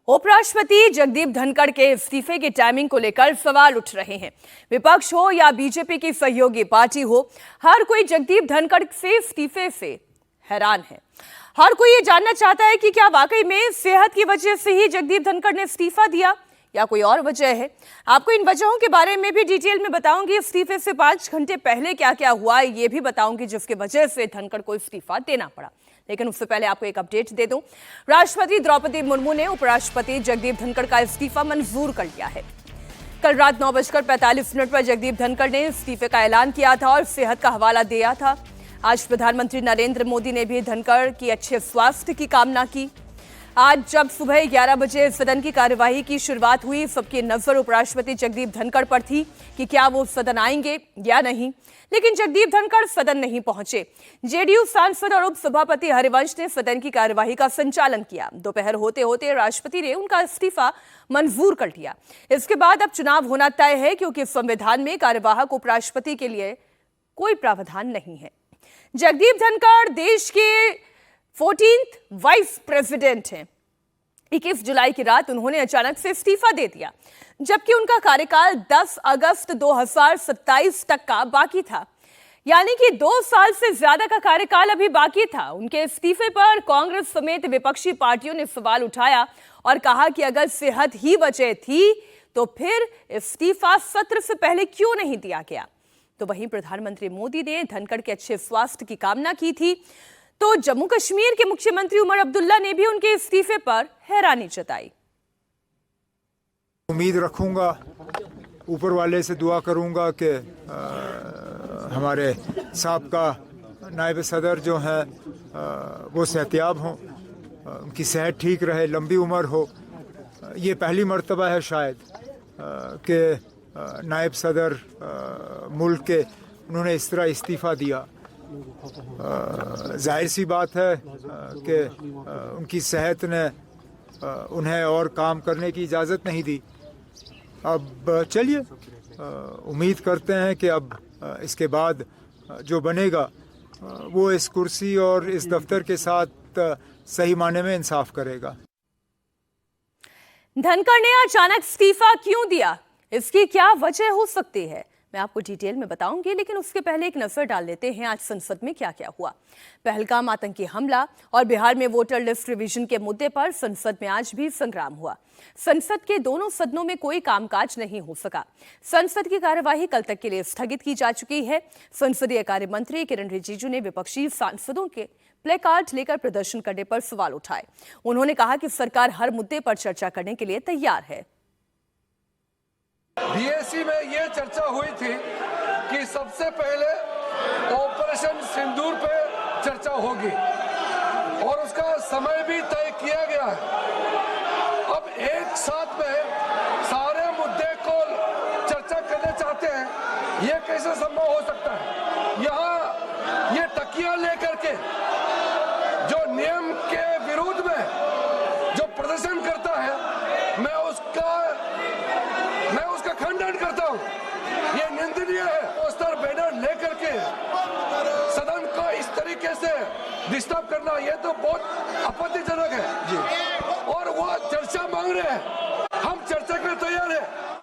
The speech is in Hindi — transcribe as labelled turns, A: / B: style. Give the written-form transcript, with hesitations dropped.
A: उपराष्ट्रपति जगदीप धनखड़ के इस्तीफे की टाइमिंग को लेकर सवाल उठ रहे हैं। विपक्ष हो या बीजेपी की सहयोगी पार्टी हो, हर कोई जगदीप धनखड़ से इस्तीफे से हैरान है। हर कोई ये जानना चाहता है कि क्या वाकई में सेहत की वजह से ही जगदीप धनखड़ ने इस्तीफा दिया या कोई और वजह है। आपको इन वजहों के बारे में भी डिटेल में बताऊंगी। इस्तीफे से 5 घंटे पहले क्या क्या हुआ ये भी बताऊंगी, जिसकी वजह से धनखड़ को इस्तीफा देना पड़ा। लेकिन उससे पहले आपको एक अपडेट दे दूं। राष्ट्रपति द्रौपदी मुर्मू ने उपराष्ट्रपति जगदीप धनखड़ का इस्तीफा मंजूर कर लिया है। कल रात 9:45 पर जगदीप धनखड़ ने इस्तीफे का ऐलान किया था और सेहत का हवाला दिया था। आज प्रधानमंत्री नरेंद्र मोदी ने भी धनखड़ की अच्छे स्वास्थ्य की कामना की। आज जब सुबह 11 बजे सदन की कार्यवाही की शुरुआत हुई, सबकी नजर उपराष्ट्रपति जगदीप धनखड़ पर थी कि क्या वो सदन आएंगे या नहीं, लेकिन जगदीप धनखड़ सदन नहीं पहुंचे। जेडीयू सांसद और उपसभापति हरिवंश ने सदन की कार्यवाही का संचालन किया। दोपहर होते होते राष्ट्रपति ने उनका इस्तीफा मंजूर कर लिया। इसके बाद अब चुनाव होना तय है, क्योंकि संविधान में कार्यवाहक उपराष्ट्रपति के लिए कोई प्रावधान नहीं है। जगदीप धनखड़ देश के 14th वाइस प्रेसिडेंट हैं। 21 जुलाई की रात उन्होंने अचानक से इस्तीफा दे दिया, जबकि उनका कार्यकाल 10 अगस्त 2027 तक का बाकी था। यानी कि 2 साल से ज्यादा का कार्यकाल अभी बाकी था। उनके इस्तीफे पर कांग्रेस समेत विपक्षी पार्टियों ने सवाल उठाया और कहा कि अगर सेहत ही वजह थी तो फिर इस्तीफा सत्र से पहले क्यों नहीं दिया गया। तो वहीं प्रधानमंत्री मोदी ने धनखड़ के अच्छे स्वास्थ्य की कामना की थी। तो जम्मू कश्मीर के मुख्यमंत्री उमर अब्दुल्ला ने भी उनके इस्तीफे पर हैरानी जताई।
B: उम्मीद रखूंगा, ऊपर वाले से दुआ करूंगा कि हमारे साबका नायब सदर जो हैं वो सेहतियाब हों, उनकी सेहत ठीक रहे, लंबी उम्र हो। ये पहली मर्तबा है शायद कि नायब सदर मुल्क के उन्होंने इस तरह इस्तीफ़ा दिया। जाहिर सी बात है कि उनकी सेहत ने उन्हें और काम करने की इजाज़त नहीं दी। अब चलिए उम्मीद करते हैं कि अब इसके बाद जो बनेगा वो इस कुर्सी और इस दफ्तर के साथ सही माने में इंसाफ करेगा।
A: धनखड़ ने अचानक इस्तीफा क्यों दिया, इसकी क्या वजह हो सकती है, मैं आपको डिटेल में बताऊंगी। लेकिन उसके पहले एक नजर डाल लेते हैं आज संसद में क्या क्या हुआ। पहलगाम आतंकी हमला और बिहार में वोटर लिस्ट रिवीजन के मुद्दे पर संसद में आज भी संग्राम हुआ। संसद के दोनों सदनों में कोई कामकाज नहीं हो सका। संसद की कार्यवाही कल तक के लिए स्थगित की जा चुकी है। संसदीय कार्य मंत्री किरण रिजिजू ने विपक्षी सांसदों के प्ले कार्ड लेकर प्रदर्शन करने पर सवाल उठाए। उन्होंने कहा कि सरकार हर मुद्दे पर चर्चा करने के लिए तैयार है।
C: बीएससी में यह चर्चा हुई थी कि सबसे पहले ऑपरेशन सिंदूर पे चर्चा होगी और उसका समय भी तय किया गया है। अब एक साथ में सारे मुद्दे को चर्चा करना चाहते हैं, यह कैसे संभव हो सकता है। यहाँ ये तकिया लेकर के जो नियम के विरुद्ध में जो प्रदर्शन करता है, मैं उसका खंडन करता हूं। यह निंदनीय है। पोस्टर बैनर लेकर के सदन को इस तरीके से डिस्टर्ब करना, यह तो बहुत आपत्तिजनक है जी। और वो चर्चा मांग रहे हैं, हम चर्चा के लिए तैयार हैं।